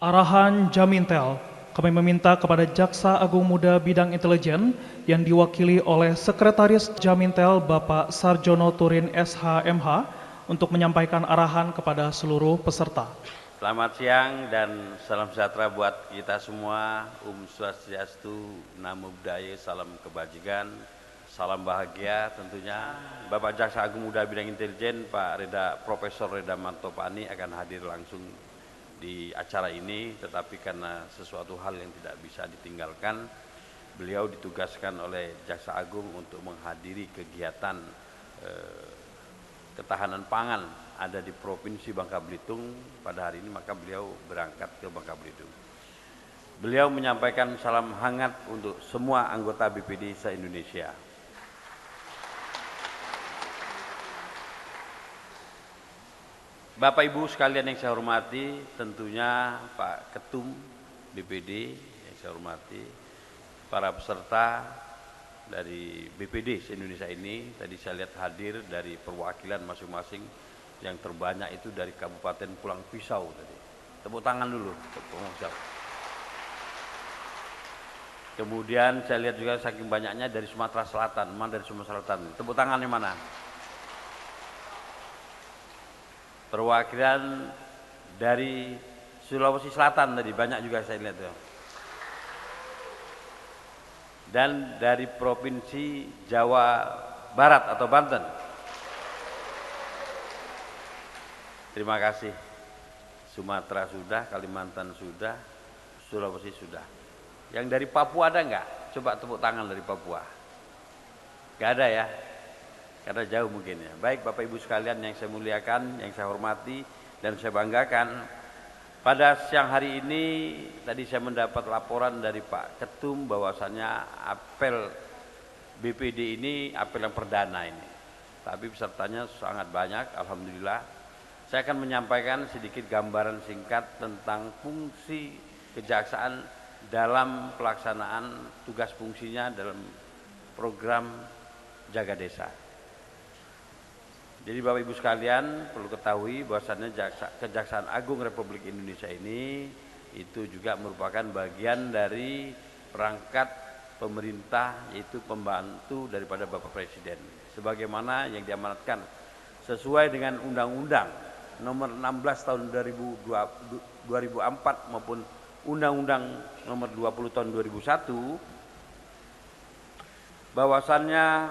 Arahan Jamintel, kami meminta kepada Jaksa Agung Muda Bidang Intelijen yang diwakili oleh Sekretaris Jamintel Bapak Sarjono Turin SH.MH untuk menyampaikan arahan kepada seluruh peserta. Selamat siang dan salam sejahtera buat kita semua. Swastiastu, Namo Buddhaya, salam kebajikan, salam bahagia tentunya. Bapak Jaksa Agung Muda Bidang Intelijen Pak Profesor Reda Mantopani akan hadir langsung di acara ini, tetapi karena sesuatu hal yang tidak bisa ditinggalkan, beliau ditugaskan oleh Jaksa Agung untuk menghadiri kegiatan ketahanan pangan ada di Provinsi Bangka Belitung pada hari ini, maka beliau berangkat ke Bangka Belitung. Beliau menyampaikan salam hangat untuk semua anggota BPD se-Indonesia. Bapak Ibu sekalian yang saya hormati, tentunya Pak Ketum BPD yang saya hormati, para peserta dari BPD se-Indonesia ini, tadi saya lihat hadir dari perwakilan masing-masing, yang terbanyak itu dari Kabupaten Pulang Pisau tadi. Tepuk tangan dulu. Kemudian saya lihat juga saking banyaknya dari Sumatera Selatan, mana dari Sumatera Selatan. Tepuk tangan yang mana? Perwakilan dari Sulawesi Selatan tadi banyak juga saya lihat. Dan dari Provinsi Jawa Barat atau Banten. Terima kasih. Sumatera sudah, Kalimantan sudah, Sulawesi sudah. Yang dari Papua ada enggak? Coba tepuk tangan dari Papua. Enggak ada ya? Karena jauh mungkin ya. Baik Bapak Ibu sekalian yang saya muliakan, yang saya hormati dan saya banggakan, pada siang hari ini tadi saya mendapat laporan dari Pak Ketum bahwasannya apel BPD ini apel yang perdana ini. Tapi pesertanya sangat banyak, alhamdulillah. Saya akan menyampaikan sedikit gambaran singkat tentang fungsi kejaksaan dalam pelaksanaan tugas fungsinya dalam program Jaga Desa. Jadi Bapak Ibu sekalian perlu ketahui bahwasannya Kejaksaan Agung Republik Indonesia ini itu juga merupakan bagian dari perangkat pemerintah, yaitu pembantu daripada Bapak Presiden. Sebagaimana yang diamanatkan sesuai dengan Undang-Undang Nomor 16 Tahun 2004 maupun Undang-Undang Nomor 20 Tahun 2001, bahwasannya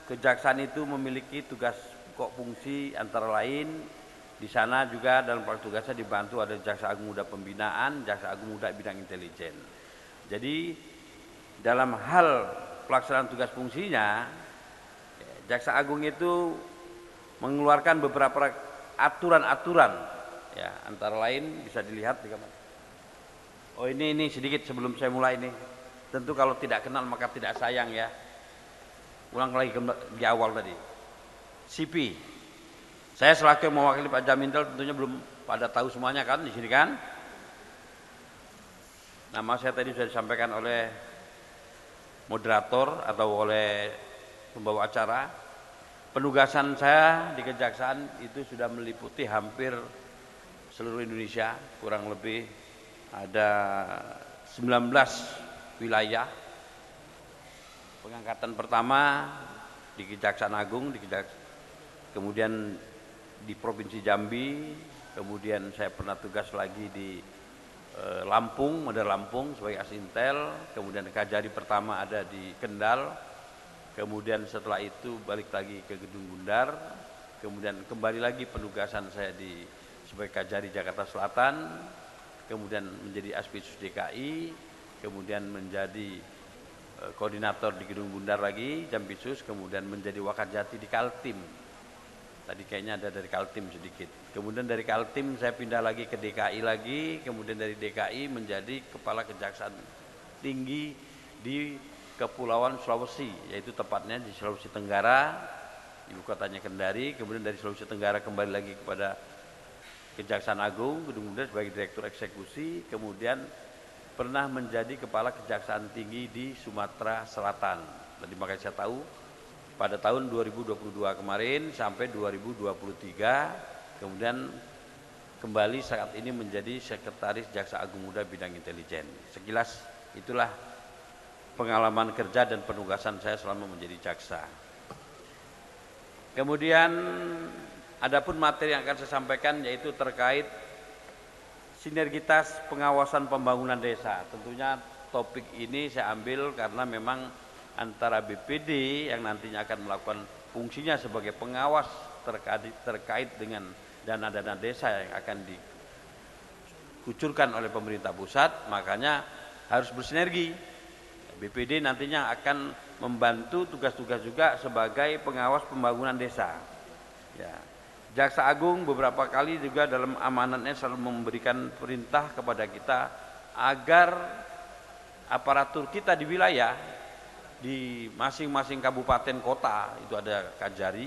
kejaksaan itu memiliki tugas pokok fungsi antara lain di sana juga dalam tugasnya dibantu ada Jaksa Agung Muda Pembinaan, Jaksa Agung Muda Bidang Intelijen. Jadi dalam hal pelaksanaan tugas fungsinya, Jaksa Agung itu mengeluarkan beberapa aturan-aturan, ya antara lain bisa dilihat di kamar. Oh ini sedikit sebelum saya mulai ini. Tentu kalau tidak kenal maka tidak sayang ya. Ulang lagi di awal tadi. CP. Saya selaku yang mewakili Pak Jamintel tentunya belum pada tahu semuanya kan di sini kan. Nama saya tadi sudah disampaikan oleh moderator atau oleh pembawa acara. Penugasan saya di kejaksaan itu sudah meliputi hampir seluruh Indonesia, kurang lebih ada 19 wilayah. Pengangkatan pertama di Kejaksaan Agung, kemudian di Provinsi Jambi, kemudian saya pernah tugas lagi di Lampung, Madar Lampung sebagai Asintel, kemudian Kajari pertama ada di Kendal, kemudian setelah itu balik lagi ke Gedung Bundar, kemudian kembali lagi penugasan saya sebagai Kajari Jakarta Selatan, kemudian menjadi Aspidsus DKI, kemudian menjadi koordinator di Gedung Bundar lagi, Jampitsus, kemudian menjadi Wakajati di Kaltim. Tadi kayaknya ada dari Kaltim sedikit. Kemudian dari Kaltim saya pindah lagi ke DKI lagi, kemudian dari DKI menjadi Kepala Kejaksaan Tinggi di Kepulauan Sulawesi, yaitu tepatnya di Sulawesi Tenggara, ibu kotanya Kendari. Kemudian dari Sulawesi Tenggara kembali lagi kepada Kejaksaan Agung, Gedung Bundar sebagai Direktur Eksekusi, kemudian pernah menjadi Kepala Kejaksaan Tinggi di Sumatera Selatan. Tadi makanya saya tahu pada tahun 2022 kemarin sampai 2023, kemudian kembali saat ini menjadi Sekretaris Jaksa Agung Muda Bidang Intelijen. Sekilas itulah pengalaman kerja dan penugasan saya selama menjadi jaksa. Kemudian adapun materi yang akan saya sampaikan yaitu terkait sinergitas pengawasan pembangunan desa. Tentunya topik ini saya ambil karena memang antara BPD yang nantinya akan melakukan fungsinya sebagai pengawas terkait dengan dana-dana desa yang akan dikucurkan oleh pemerintah pusat, makanya harus bersinergi. BPD nantinya akan membantu tugas-tugas juga sebagai pengawas pembangunan desa. Ya. Jaksa Agung beberapa kali juga dalam amanatnya selalu memberikan perintah kepada kita agar aparatur kita di wilayah, di masing-masing kabupaten kota, itu ada Kajari,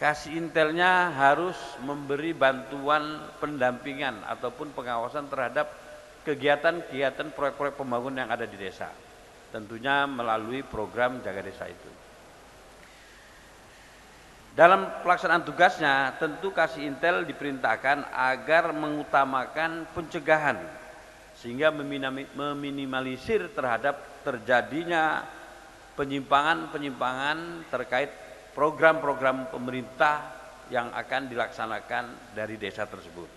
kasih intelnya harus memberi bantuan pendampingan ataupun pengawasan terhadap kegiatan-kegiatan proyek-proyek pembangunan yang ada di desa. Tentunya melalui program Jaga Desa itu. Dalam pelaksanaan tugasnya, tentu kasih intel diperintahkan agar mengutamakan pencegahan sehingga meminimalisir terhadap terjadinya penyimpangan-penyimpangan terkait program-program pemerintah yang akan dilaksanakan dari desa tersebut.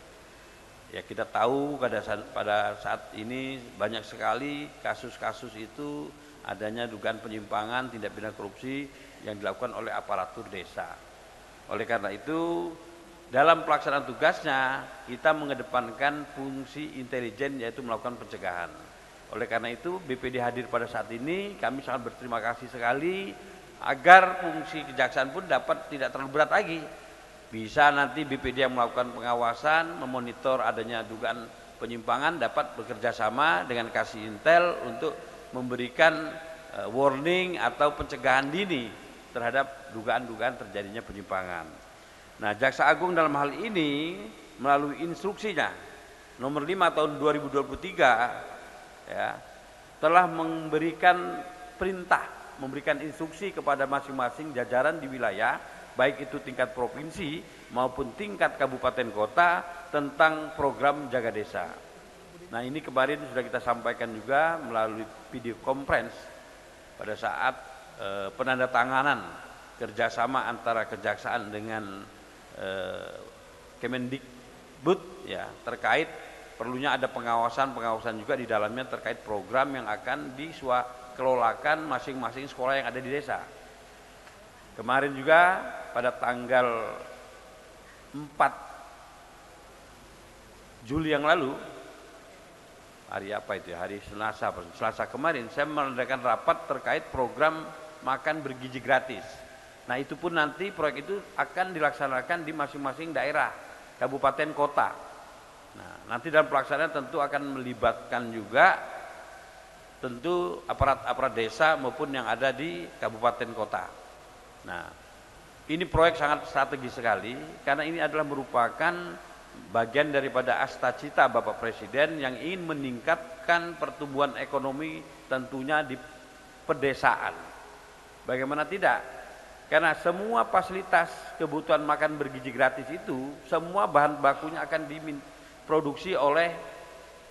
Ya, kita tahu pada saat ini banyak sekali kasus-kasus itu adanya dugaan penyimpangan, tindak pidana korupsi yang dilakukan oleh aparatur desa. Oleh karena itu, dalam pelaksanaan tugasnya kita mengedepankan fungsi intelijen yaitu melakukan pencegahan. Oleh karena itu BPD hadir pada saat ini, kami sangat berterima kasih sekali agar fungsi kejaksaan pun dapat tidak terlalu berat lagi. Bisa nanti BPD yang melakukan pengawasan, memonitor adanya dugaan penyimpangan dapat bekerja sama dengan kasih intel untuk memberikan warning atau pencegahan dini terhadap dugaan-dugaan terjadinya penyimpangan. Nah, Jaksa Agung dalam hal ini melalui instruksinya nomor 5 tahun 2023 ya, telah memberikan perintah, memberikan instruksi kepada masing-masing jajaran di wilayah, baik itu tingkat provinsi maupun tingkat kabupaten kota tentang program Jaga Desa. Nah, ini kemarin sudah kita sampaikan juga melalui video conference pada saat penandatanganan kerjasama antara kejaksaan dengan Kemendikbud ya, terkait perlunya ada pengawasan juga di dalamnya terkait program yang akan dikelolakan masing-masing sekolah yang ada di desa. Kemarin juga pada tanggal 4 Juli yang lalu, hari apa itu ya, hari Selasa kemarin, saya mengadakan rapat terkait program makan bergizi gratis. Nah, itu pun nanti proyek itu akan dilaksanakan di masing-masing daerah, kabupaten kota. Nah, nanti dalam pelaksanaan tentu akan melibatkan juga tentu aparat-aparat desa maupun yang ada di kabupaten kota. Nah, ini proyek sangat strategis sekali karena ini adalah merupakan bagian daripada asta-cita Bapak Presiden yang ingin meningkatkan pertumbuhan ekonomi tentunya di pedesaan. Bagaimana tidak? Karena semua fasilitas kebutuhan makan bergizi gratis itu, semua bahan bakunya akan diproduksi oleh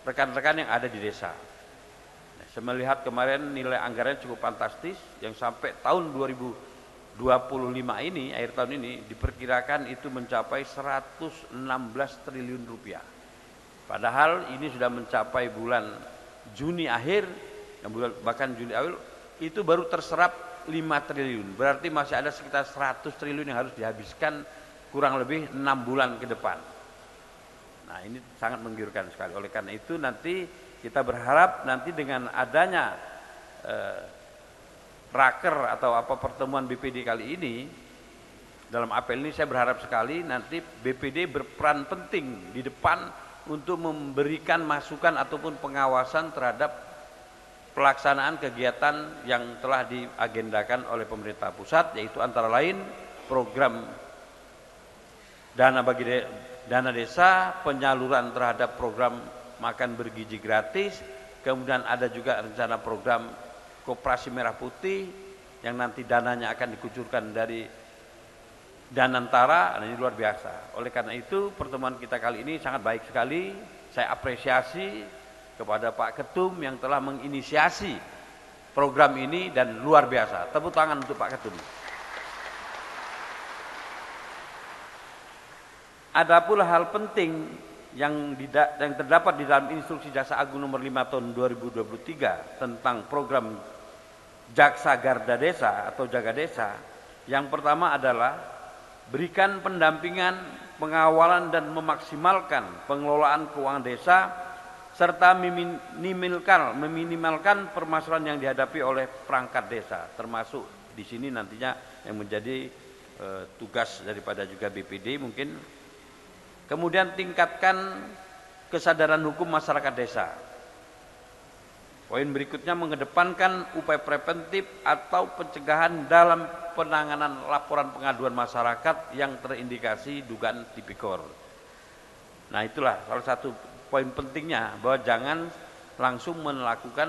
rekan-rekan yang ada di desa. Nah, saya melihat kemarin nilai anggarannya cukup fantastis, yang sampai tahun 2025 ini, akhir tahun ini, diperkirakan itu mencapai 116 triliun rupiah. Padahal ini sudah mencapai bulan Juni akhir, bahkan Juli awal, itu baru terserap 5 triliun, berarti masih ada sekitar 100 triliun yang harus dihabiskan kurang lebih 6 bulan ke depan. Nah, ini sangat menggiurkan sekali. Oleh karena itu nanti kita berharap nanti dengan adanya raker atau pertemuan BPD kali ini, dalam apel ini saya berharap sekali nanti BPD berperan penting di depan untuk memberikan masukan ataupun pengawasan terhadap pelaksanaan kegiatan yang telah diagendakan oleh pemerintah pusat, yaitu antara lain program dana desa, penyaluran terhadap program makan bergizi gratis, kemudian ada juga rencana program Koperasi Merah Putih, yang nanti dananya akan dikucurkan dari Danantara, ini luar biasa. Oleh karena itu pertemuan kita kali ini sangat baik sekali. Saya apresiasi kepada Pak Ketum yang telah menginisiasi program ini dan luar biasa. Tepuk tangan untuk Pak Ketum. Ada pula hal penting yang terdapat di dalam Instruksi Jaksa Agung nomor 5 tahun 2023 tentang program Jaksa Garda Desa atau Jaga Desa. Yang pertama adalah berikan pendampingan, pengawalan dan memaksimalkan pengelolaan keuangan desa serta meminimalkan permasalahan yang dihadapi oleh perangkat desa, termasuk di sini nantinya yang menjadi tugas daripada juga BPD mungkin. Kemudian tingkatkan kesadaran hukum masyarakat desa. Poin berikutnya mengedepankan upaya preventif atau pencegahan dalam penanganan laporan pengaduan masyarakat yang terindikasi dugaan tipikor. Nah itulah salah satu poin pentingnya, bahwa jangan langsung melakukan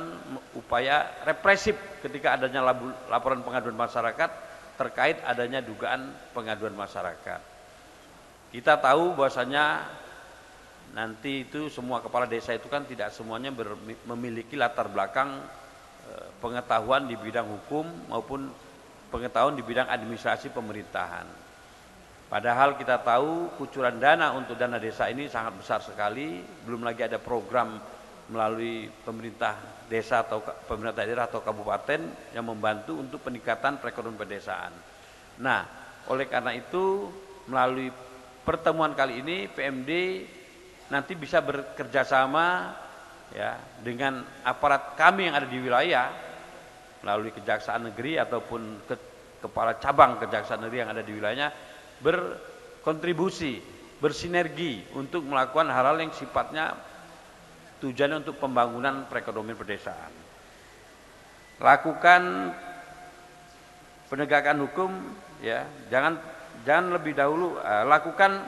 upaya represif ketika adanya laporan pengaduan masyarakat terkait adanya dugaan pengaduan masyarakat. Kita tahu bahwasanya nanti itu semua kepala desa itu kan tidak semuanya memiliki latar belakang pengetahuan di bidang hukum maupun pengetahuan di bidang administrasi pemerintahan. Padahal kita tahu kucuran dana untuk dana desa ini sangat besar sekali, belum lagi ada program melalui pemerintah desa atau pemerintah daerah atau kabupaten yang membantu untuk peningkatan perekonomian pedesaan. Nah, oleh karena itu melalui pertemuan kali ini PMD nanti bisa bekerja sama ya dengan aparat kami yang ada di wilayah melalui Kejaksaan Negeri ataupun kepala cabang Kejaksaan Negeri yang ada di wilayahnya berkontribusi, bersinergi untuk melakukan hal-hal yang sifatnya tujuannya untuk pembangunan perekonomian pedesaan. Lakukan penegakan hukum ya, jangan lebih dahulu lakukan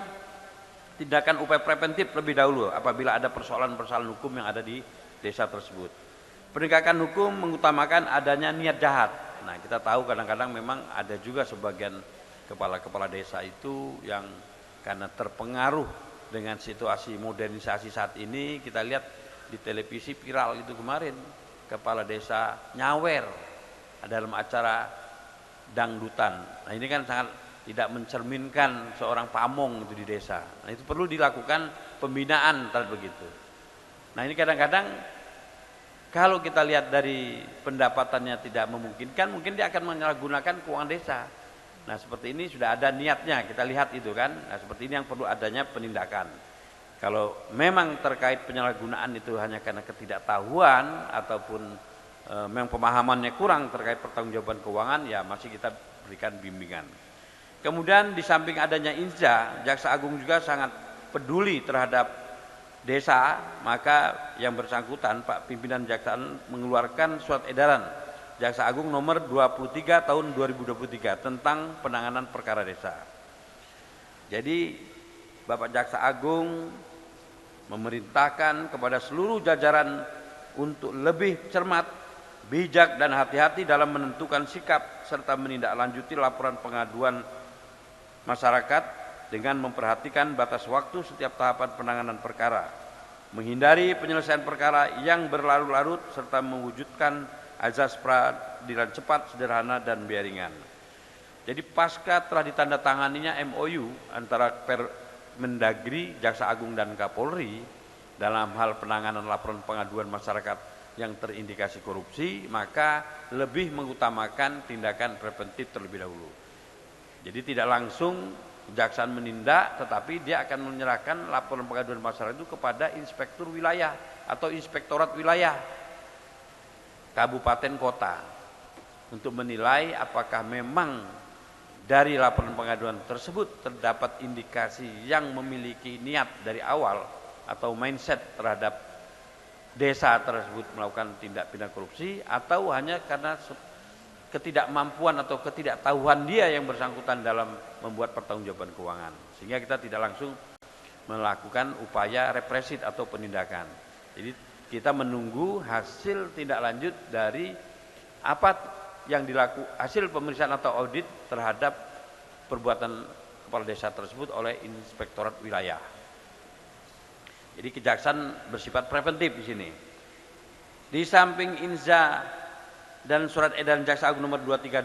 tindakan upaya preventif lebih dahulu apabila ada persoalan-persoalan hukum yang ada di desa tersebut. Penegakan hukum mengutamakan adanya niat jahat. Nah, kita tahu kadang-kadang memang ada juga sebagian kepala-kepala desa itu yang karena terpengaruh dengan situasi modernisasi saat ini, kita lihat di televisi viral itu kemarin, kepala desa nyawer dalam acara dangdutan. Nah, ini kan sangat tidak mencerminkan seorang pamong itu di desa. Nah, itu perlu dilakukan pembinaan terhadap begitu. Nah, ini kadang-kadang kalau kita lihat dari pendapatannya tidak memungkinkan, mungkin dia akan menyalahgunakan keuangan desa. Nah, seperti ini sudah ada niatnya, kita lihat itu kan. Nah, seperti ini yang perlu adanya penindakan. Kalau memang terkait penyalahgunaan itu hanya karena ketidaktahuan ataupun memang pemahamannya kurang terkait pertanggungjawaban keuangan, ya masih kita berikan bimbingan. Kemudian di samping adanya INSJA, Jaksa Agung juga sangat peduli terhadap desa, maka yang bersangkutan Pak Pimpinan Jaksaan mengeluarkan surat edaran Jaksa Agung nomor 23 tahun 2023 tentang penanganan perkara desa. Jadi Bapak Jaksa Agung memerintahkan kepada seluruh jajaran untuk lebih cermat, bijak dan hati-hati dalam menentukan sikap serta menindaklanjuti laporan pengaduan masyarakat dengan memperhatikan batas waktu setiap tahapan penanganan perkara, menghindari penyelesaian perkara yang berlarut-larut serta mewujudkan azas peradilan cepat, sederhana dan biaya ringan. Jadi pasca telah ditandatanganinya MOU antara Permendagri, Jaksa Agung dan Kapolri dalam hal penanganan laporan pengaduan masyarakat yang terindikasi korupsi, maka lebih mengutamakan tindakan preventif terlebih dahulu. Jadi tidak langsung kejaksaan menindak, tetapi dia akan menyerahkan laporan pengaduan masyarakat itu kepada inspektur wilayah atau inspektorat wilayah kabupaten kota untuk menilai apakah memang dari laporan pengaduan tersebut terdapat indikasi yang memiliki niat dari awal atau mindset terhadap desa tersebut melakukan tindak pidana korupsi, atau hanya karena ketidakmampuan atau ketidaktahuan dia yang bersangkutan dalam membuat pertanggungjawaban keuangan, sehingga kita tidak langsung melakukan upaya represif atau penindakan. Jadi kita menunggu hasil tindak lanjut dari apa yang hasil pemeriksaan atau audit terhadap perbuatan kepala desa tersebut oleh Inspektorat Wilayah. Jadi kejaksaan bersifat preventif di sini. Di samping Inza dan surat edaran Jaksa Agung nomor 23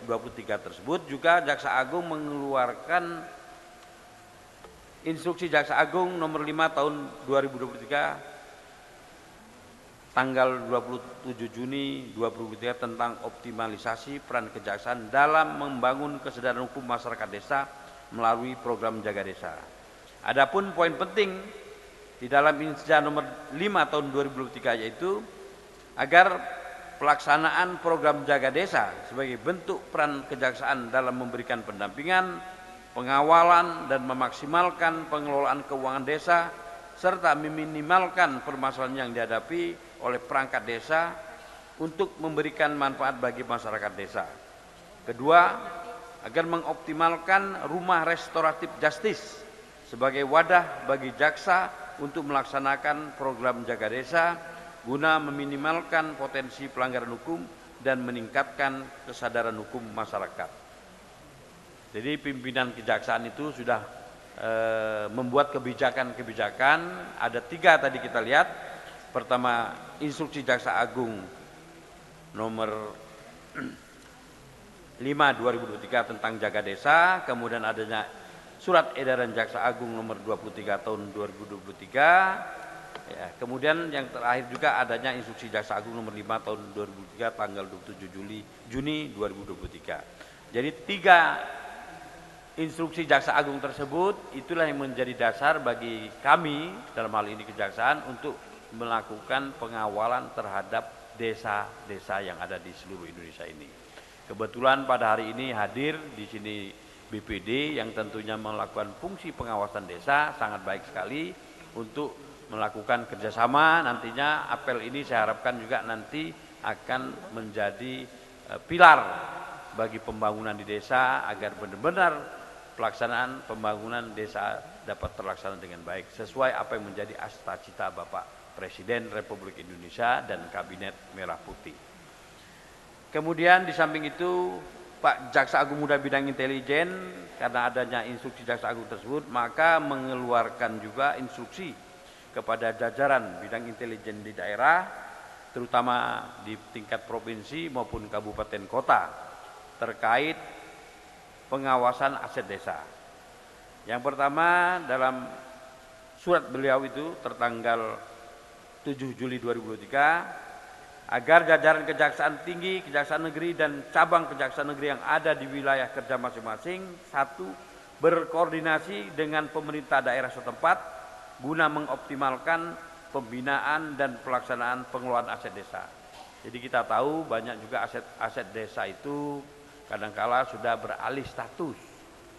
2023 tersebut, juga Jaksa Agung mengeluarkan Instruksi Jaksa Agung nomor 5 tahun 2023 tanggal 27 Juni 2023 tentang optimalisasi peran kejaksaan dalam membangun kesadaran hukum masyarakat desa melalui program Jaga Desa. Adapun poin penting di dalam Instruksi nomor 5 tahun 2023 yaitu agar pelaksanaan program Jaga Desa sebagai bentuk peran kejaksaan dalam memberikan pendampingan, pengawalan dan memaksimalkan pengelolaan keuangan desa serta meminimalkan permasalahan yang dihadapi oleh perangkat desa untuk memberikan manfaat bagi masyarakat desa. Kedua, agar mengoptimalkan rumah restoratif justice sebagai wadah bagi jaksa untuk melaksanakan program Jaga Desa guna meminimalkan potensi pelanggaran hukum dan meningkatkan kesadaran hukum masyarakat. Jadi pimpinan kejaksaan itu sudah membuat kebijakan-kebijakan, ada 3 tadi kita lihat. Pertama, Instruksi Jaksa Agung nomor 5 2023 tentang Jaga Desa, kemudian adanya Surat Edaran Jaksa Agung nomor 23 tahun 2023, ya, kemudian yang terakhir juga adanya Instruksi Jaksa Agung nomor 5 tahun 2023 tanggal 27 Juni 2023. Jadi 3 instruksi Jaksa Agung tersebut itulah yang menjadi dasar bagi kami dalam hal ini kejaksaan untuk melakukan pengawalan terhadap desa-desa yang ada di seluruh Indonesia ini. Kebetulan pada hari ini hadir di sini BPD yang tentunya melakukan fungsi pengawasan desa, sangat baik sekali untuk melakukan kerjasama. Nantinya apel ini saya harapkan juga nanti akan menjadi pilar bagi pembangunan di desa agar benar-benar pelaksanaan pembangunan desa dapat terlaksana dengan baik sesuai apa yang menjadi cita-cita Bapak Presiden Republik Indonesia dan Kabinet Merah Putih. Kemudian di samping itu Pak Jaksa Agung Muda Bidang Intelijen, karena adanya instruksi Jaksa Agung tersebut, maka mengeluarkan juga instruksi kepada jajaran bidang intelijen di daerah, terutama di tingkat provinsi maupun kabupaten kota, terkait pengawasan aset desa. Yang pertama, dalam surat beliau itu tertanggal 7 Juli 2023, agar jajaran Kejaksaan Tinggi, Kejaksaan Negeri dan cabang Kejaksaan Negeri yang ada di wilayah kerja masing-masing, 1. Berkoordinasi dengan pemerintah daerah setempat guna mengoptimalkan pembinaan dan pelaksanaan pengelolaan aset desa. Jadi kita tahu banyak juga aset desa itu kadangkala sudah beralih status.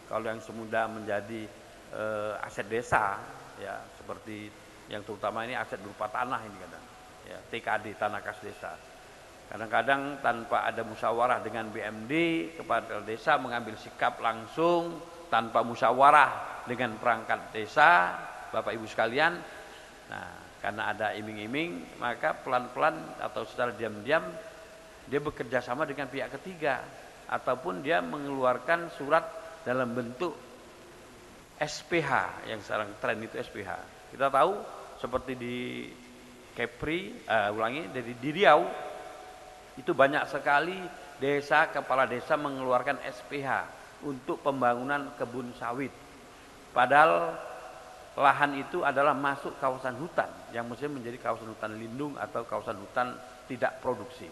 Kalau yang semula menjadi aset desa, ya seperti yang terutama ini aset berupa tanah ini kadang. Ya, TKD, tanah kas desa. Kadang-kadang tanpa ada musyawarah dengan BMD, kepala desa mengambil sikap langsung tanpa musyawarah dengan perangkat desa, Bapak Ibu sekalian. Nah, karena ada iming-iming, maka pelan-pelan atau secara diam-diam dia bekerja sama dengan pihak ketiga, ataupun dia mengeluarkan surat dalam bentuk SPH, yang sekarang tren itu SPH. Kita tahu seperti di Kepri, di Riau itu banyak sekali desa, kepala desa mengeluarkan SPH untuk pembangunan kebun sawit. Padahal lahan itu adalah masuk kawasan hutan yang mestinya menjadi kawasan hutan lindung atau kawasan hutan tidak produksi.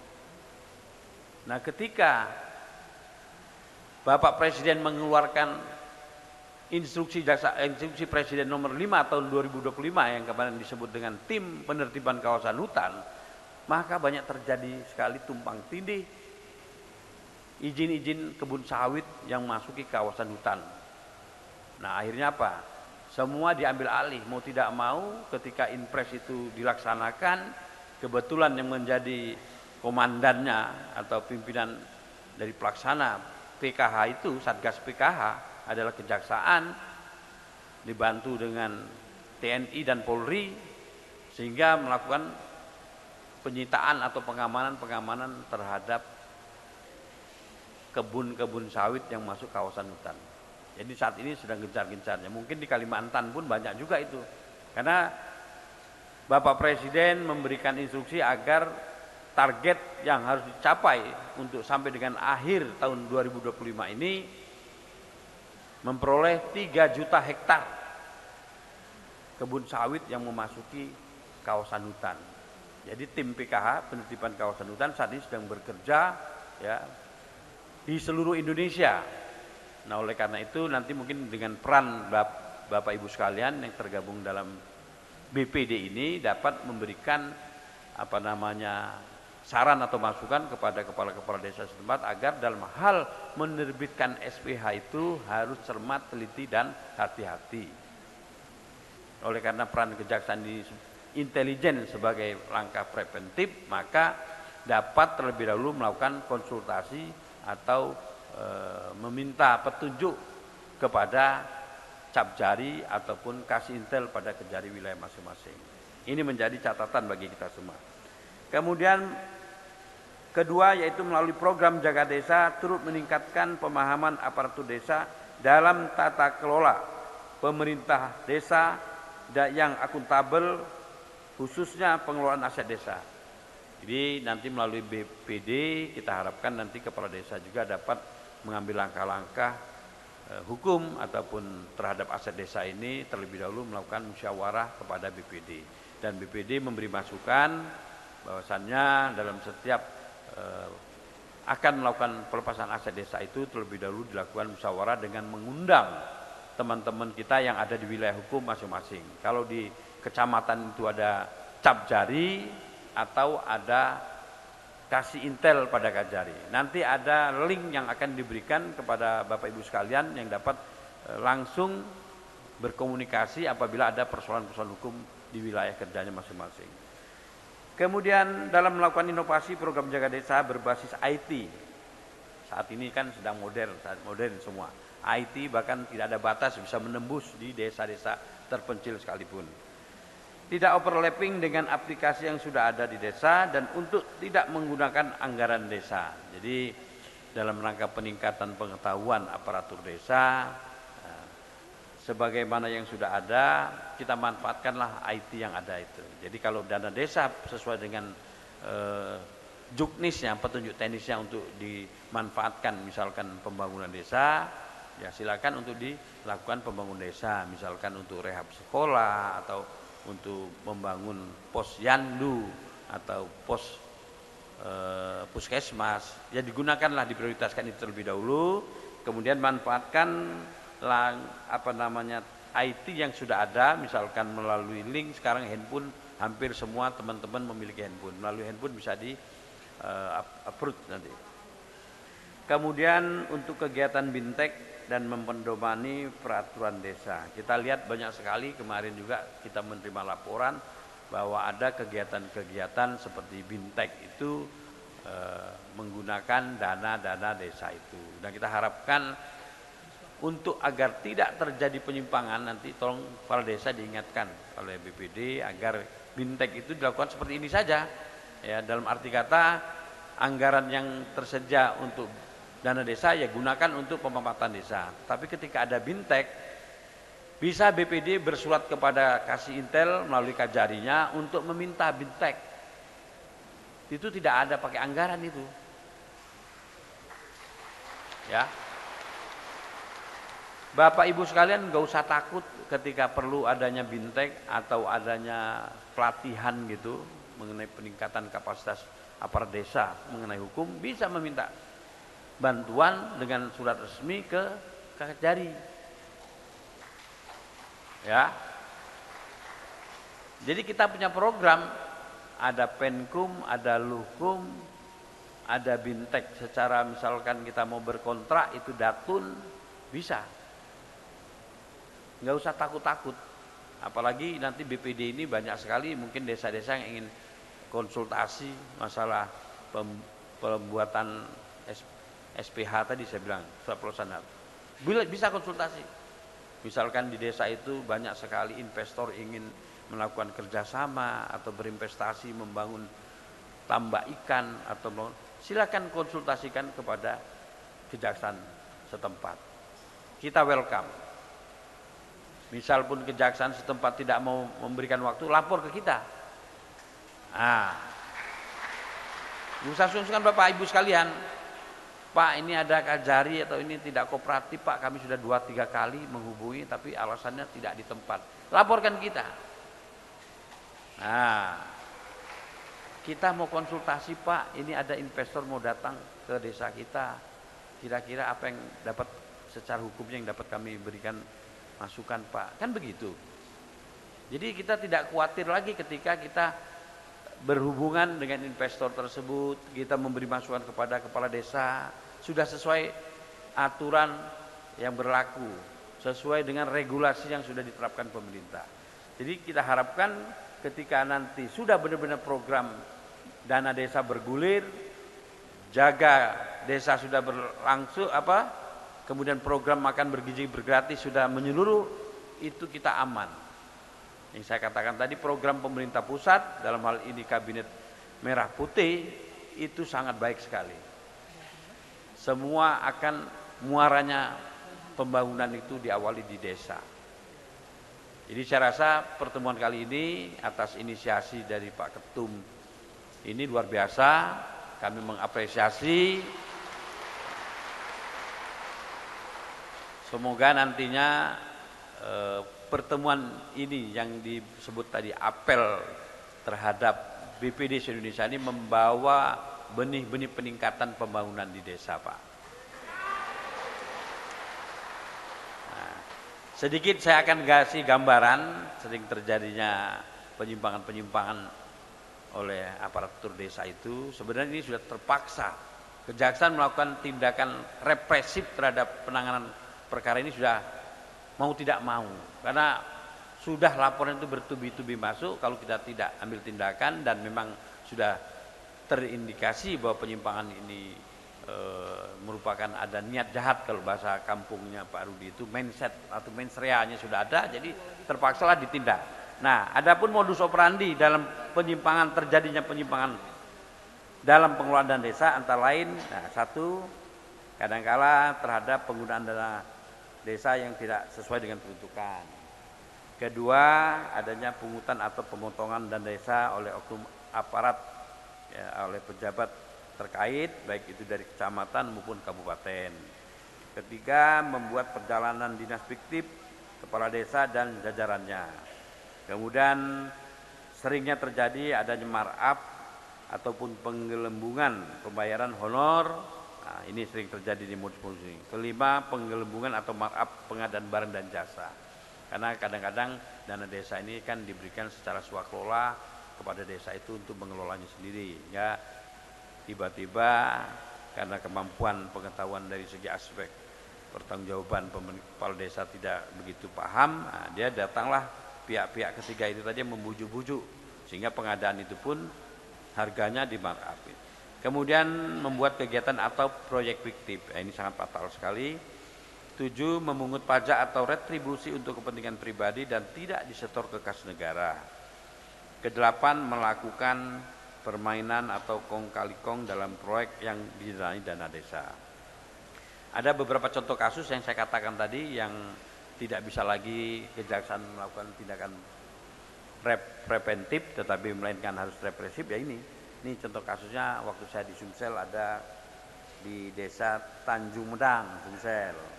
Nah, ketika Bapak Presiden mengeluarkan Instruksi Presiden nomor 5 tahun 2025 yang kemarin disebut dengan tim penertiban kawasan hutan, maka banyak terjadi sekali tumpang tindih izin-izin kebun sawit yang masuki kawasan hutan. Nah, akhirnya apa? Semua diambil alih, mau tidak mau ketika Inpres itu dilaksanakan, kebetulan yang menjadi komandannya atau pimpinan dari pelaksana PKH itu, Satgas PKH, adalah kejaksaan dibantu dengan TNI dan Polri, sehingga melakukan penyitaan atau pengamanan terhadap kebun-kebun sawit yang masuk kawasan hutan. Jadi saat ini sedang gencar-gencarnya. Mungkin di Kalimantan pun banyak juga itu. Karena Bapak Presiden memberikan instruksi agar target yang harus dicapai untuk sampai dengan akhir tahun 2025 ini memperoleh 3 juta hektar kebun sawit yang memasuki kawasan hutan. Jadi tim PKH penertiban kawasan hutan saat ini sedang bekerja ya di seluruh Indonesia. Nah, oleh karena itu nanti mungkin dengan peran Bapak Ibu sekalian yang tergabung dalam BPD ini dapat memberikan saran atau masukan kepada kepala-kepala desa setempat agar dalam hal menerbitkan SPH itu harus cermat, teliti dan hati-hati. Oleh karena peran kejaksaan di intelijen sebagai langkah preventif, maka dapat terlebih dahulu melakukan konsultasi atau meminta petunjuk kepada Capjari ataupun kasih intel pada Kejari wilayah masing-masing. Ini menjadi catatan bagi kita semua. Kemudian kedua yaitu melalui program Jaga Desa turut meningkatkan pemahaman aparatur desa dalam tata kelola pemerintah desa yang akuntabel, khususnya pengelolaan aset desa. Jadi nanti melalui BPD kita harapkan nanti kepala desa juga dapat mengambil langkah-langkah hukum ataupun terhadap aset desa ini terlebih dahulu melakukan musyawarah kepada BPD. Dan BPD memberi masukan bahwasannya dalam setiap akan melakukan pelepasan aset desa itu terlebih dahulu dilakukan musyawarah dengan mengundang teman-teman kita yang ada di wilayah hukum masing-masing. Kalau di kecamatan itu ada Capjari atau ada kasih intel pada Kajari. Nanti ada link yang akan diberikan kepada Bapak Ibu sekalian yang dapat langsung berkomunikasi apabila ada persoalan-persoalan hukum di wilayah kerjanya masing-masing. Kemudian dalam melakukan inovasi program Jaga Desa berbasis IT. Saat ini kan sedang modern semua. IT bahkan tidak ada batas, bisa menembus di desa-desa terpencil sekalipun. Tidak overlapping dengan aplikasi yang sudah ada di desa dan untuk tidak menggunakan anggaran desa. Jadi dalam rangka peningkatan pengetahuan aparatur desa, sebagaimana yang sudah ada, kita manfaatkanlah IT yang ada itu. Jadi kalau dana desa sesuai dengan juknisnya, petunjuk teknisnya untuk dimanfaatkan misalkan pembangunan desa, ya silakan untuk dilakukan pembangunan desa, misalkan untuk rehab sekolah atau untuk membangun pos yandu atau pos puskesmas, ya digunakanlah, diprioritaskan itu terlebih dahulu, kemudian manfaatkan IT yang sudah ada, misalkan melalui link. Sekarang handphone hampir semua teman-teman memiliki handphone, melalui handphone bisa di upload nanti. Kemudian untuk kegiatan bintek dan mempendomani peraturan desa. Kita lihat banyak sekali kemarin juga kita menerima laporan bahwa ada kegiatan-kegiatan seperti bintek itu menggunakan dana-dana desa itu. Dan kita harapkan untuk agar tidak terjadi penyimpangan, nanti tolong kepala desa diingatkan oleh BPD agar bintek itu dilakukan seperti ini saja. Ya, dalam arti kata anggaran yang tersedia untuk dana desa ya gunakan untuk pemanfaatan desa. Tapi ketika ada bintek, bisa BPD bersurat kepada kasih intel melalui Kajarinya untuk meminta bintek. Itu tidak ada pakai anggaran itu. Ya. Bapak Ibu sekalian gak usah takut ketika perlu adanya bintek atau adanya pelatihan gitu mengenai peningkatan kapasitas aparat desa mengenai hukum, bisa meminta bantuan dengan surat resmi ke Kajari. Ya. Jadi kita punya program, ada Penkum, ada Luhkum, ada bintek. Secara misalkan kita mau berkontrak itu datun, bisa. Nggak usah takut-takut. Apalagi nanti BPD ini banyak sekali mungkin desa-desa yang ingin konsultasi masalah pembuatan SPH tadi saya bilang, surat pelaksanaan. Bisa konsultasi. Misalkan di desa itu banyak sekali investor ingin melakukan kerjasama atau berinvestasi membangun tambak ikan atau silakan konsultasikan kepada kejaksaan setempat. Kita welcome. Misal pun kejaksaan setempat tidak mau memberikan waktu, lapor ke kita. Nah, usah sungkan Bapak Ibu sekalian, Pak ini ada kajari atau ini tidak kooperatif Pak, kami sudah 2-3 kali menghubungi tapi alasannya tidak di tempat. Laporkan kita. Nah, kita mau konsultasi Pak, ini ada investor mau datang ke desa kita. Kira-kira apa yang dapat secara hukumnya yang dapat kami berikan masukan Pak. Kan begitu. Jadi kita tidak khawatir lagi ketika kita berhubungan dengan investor tersebut, kita memberi masukan kepada kepala desa, sudah sesuai aturan yang berlaku, sesuai dengan regulasi yang sudah diterapkan pemerintah. Jadi kita harapkan ketika nanti sudah benar-benar program dana desa bergulir, jaga desa sudah berlangsung kemudian program makan bergizi bergratis sudah menyeluruh, itu kita aman. Yang saya katakan tadi, program pemerintah pusat dalam hal ini kabinet merah putih itu sangat baik sekali. Semua akan muaranya pembangunan itu diawali di desa. Jadi saya rasa pertemuan kali ini atas inisiasi dari Pak Ketum ini luar biasa, kami mengapresiasi. Semoga nantinya pertemuan ini yang disebut tadi apel terhadap BPD se-Indonesia ini membawa benih-benih peningkatan pembangunan di desa Pak. Nah, sedikit saya akan kasih gambaran sering terjadinya penyimpangan-penyimpangan oleh aparatur desa itu. Sebenarnya ini sudah terpaksa. Kejaksaan melakukan tindakan represif terhadap penanganan perkara ini sudah mau tidak mau, karena sudah laporan itu bertubi-tubi masuk. Kalau kita tidak ambil tindakan dan memang sudah terindikasi bahwa penyimpangan ini merupakan ada niat jahat, kalau bahasa kampungnya Pak Rudi itu mindset atau mensreanya sudah ada, jadi terpaksalah ditindak. Nah, adapun modus operandi dalam terjadinya penyimpangan dalam pengelolaan dana desa antara lain, satu, kadangkala terhadap penggunaan dana desa yang tidak sesuai dengan peruntukan. Kedua, adanya pungutan atau pemotongan dana desa oleh oknum aparat, oleh pejabat terkait, baik itu dari kecamatan maupun kabupaten. Ketiga, membuat perjalanan dinas fiktif kepala desa dan jajarannya. Kemudian seringnya terjadi adanya markup ataupun penggelembungan pembayaran honor. Nah, ini sering terjadi di modus-modus ini. Kelima, penggelembungan atau markup pengadaan barang dan jasa. Karena kadang-kadang dana desa ini kan diberikan secara swakelola kepada desa itu untuk mengelolanya sendiri. Ya, tiba-tiba karena kemampuan pengetahuan dari segi aspek pertanggungjawaban kepala desa tidak begitu paham, dia datanglah pihak-pihak ketiga itu tadi membujuk-bujuk sehingga pengadaan itu pun harganya di markup. Kemudian membuat kegiatan atau proyek fiktif, ini sangat fatal sekali. 7, memungut pajak atau retribusi untuk kepentingan pribadi dan tidak disetor ke kas negara. Ke-8, melakukan permainan atau kong kali kong dalam proyek yang didanai dana desa. Ada beberapa contoh kasus yang saya katakan tadi yang tidak bisa lagi kejaksaan melakukan tindakan preventif tetapi melainkan harus represif, ya ini. Ini contoh kasusnya waktu saya di Sumsel, ada di desa Tanjung Medang, Sumsel.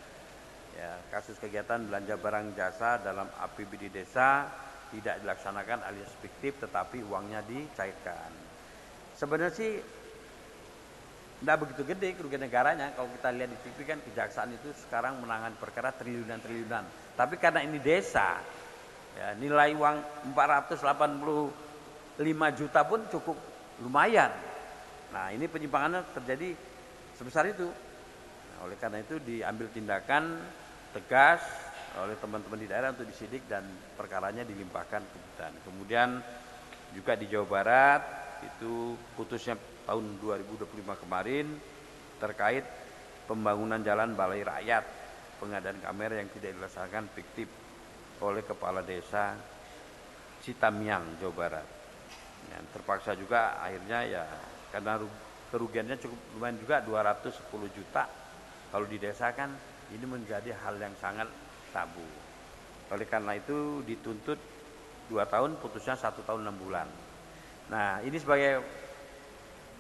Ya, kasus kegiatan belanja barang jasa dalam APBD desa tidak dilaksanakan alias fiktif tetapi uangnya dicairkan. Sebenarnya sih tidak begitu gede kerugian negaranya. Kalau kita lihat di TV kan kejaksaan itu sekarang menangani perkara triliunan-triliunan. Tapi karena ini desa, ya, nilai uang 485 juta pun cukup lumayan. Nah, ini penyimpangannya terjadi sebesar itu. Nah, oleh karena itu diambil tindakan tegas oleh teman-teman di daerah untuk disidik dan perkaranya dilimpahkan ke Kejaksaan. Kemudian juga di Jawa Barat itu putusnya tahun 2025 kemarin terkait pembangunan jalan Balai Rakyat, pengadaan kamera yang tidak dilaksanakan fiktif oleh kepala desa Citamiang, Jawa Barat. Ya, terpaksa juga akhirnya ya karena kerugiannya cukup lumayan juga 210 juta Kalau di desa kan ini menjadi hal yang sangat tabu. Oleh karena itu dituntut 2 tahun, putusnya 1 tahun 6 bulan. Nah, ini sebagai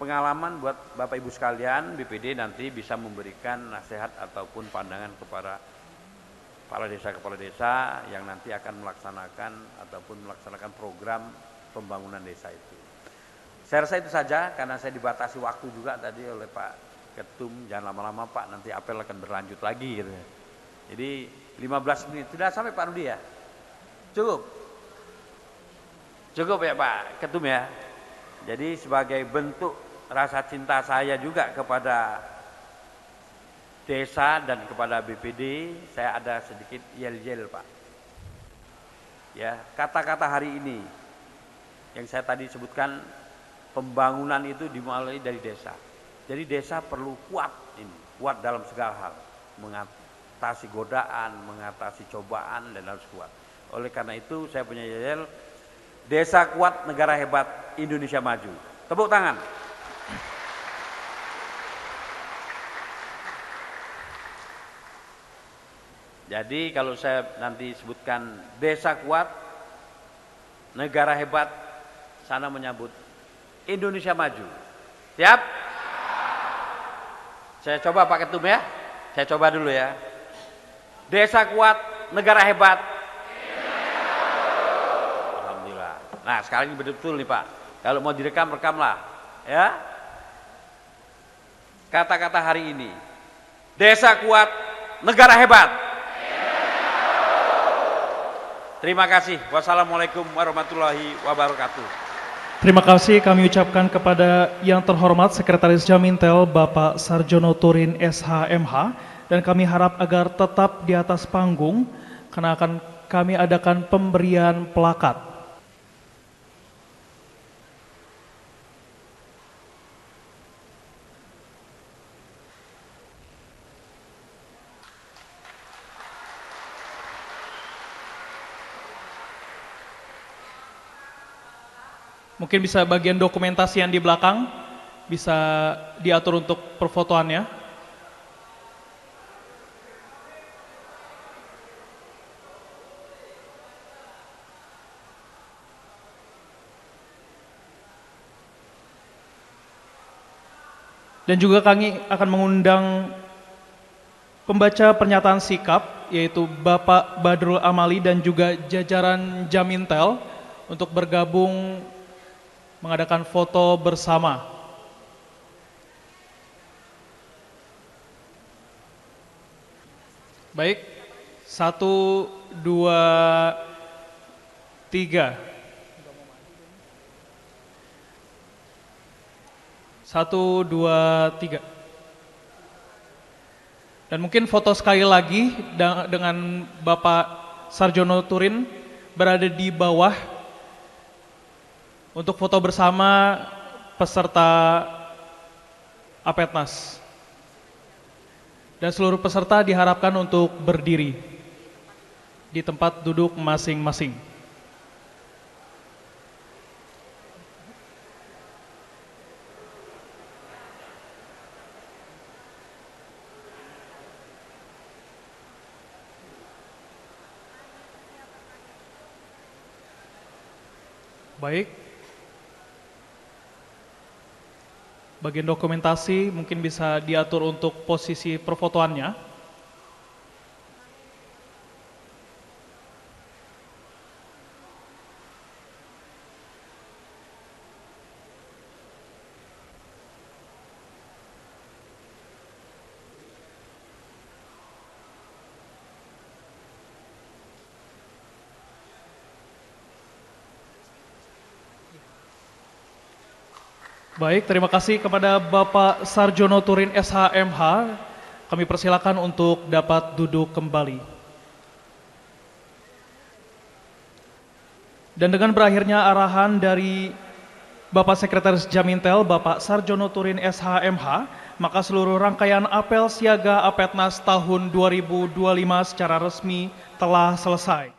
pengalaman buat Bapak Ibu sekalian, BPD nanti bisa memberikan nasihat ataupun pandangan kepada kepala desa yang nanti akan melaksanakan ataupun melaksanakan program pembangunan desa itu. Saya rasa itu saja, karena saya dibatasi waktu juga tadi oleh Pak Ketum, jangan lama-lama Pak, nanti apel akan berlanjut lagi gitu. Jadi 15 menit, sudah sampai Pak Rudi ya? Cukup? Cukup ya Pak Ketum ya? Jadi sebagai bentuk rasa cinta saya juga kepada desa dan kepada BPD, saya ada sedikit yel-yel Pak. Ya, kata-kata hari ini yang saya tadi sebutkan, pembangunan itu dimulai dari desa. Jadi desa perlu kuat ini, kuat dalam segala hal, mengatasi godaan, mengatasi cobaan, dan harus kuat. Oleh karena itu saya punya yel, desa kuat, negara hebat, Indonesia maju. Tepuk tangan. Jadi kalau saya nanti sebutkan desa kuat, negara hebat, sana menyambut Indonesia maju. Siap? Saya coba Pak Ketum ya. Saya coba dulu ya. Desa kuat, negara hebat. Alhamdulillah. Nah, sekarang ini betul-betul nih Pak. Kalau mau direkam, rekamlah. Ya. Kata-kata hari ini. Desa kuat, negara hebat. Terima kasih. Wassalamualaikum warahmatullahi wabarakatuh. Terima kasih kami ucapkan kepada yang terhormat Sekretaris Jamintel Bapak Sarjono Turin SH.MH, dan kami harap agar tetap di atas panggung karena akan kami adakan pemberian plakat. Mungkin bisa bagian dokumentasi yang di belakang bisa diatur untuk perfotoannya. Dan juga kami akan mengundang pembaca pernyataan sikap, yaitu Bapak Badrul Amali dan juga jajaran Jamintel untuk bergabung mengadakan foto bersama. Baik, 1, 2, 3. 1, 2, 3. Dan mungkin foto sekali lagi dengan Bapak Sarjono Turin berada di bawah untuk foto bersama peserta Apetnas. Dan seluruh peserta diharapkan untuk berdiri di tempat duduk masing-masing. Baik. Bagian dokumentasi mungkin bisa diatur untuk posisi perfotoannya. Baik, terima kasih kepada Bapak Sarjono Turin SH.MH. Kami persilakan untuk dapat duduk kembali. Dan dengan berakhirnya arahan dari Bapak Sekretaris Jamintel, Bapak Sarjono Turin SH.MH, maka seluruh rangkaian apel siaga Apetnas tahun 2025 secara resmi telah selesai.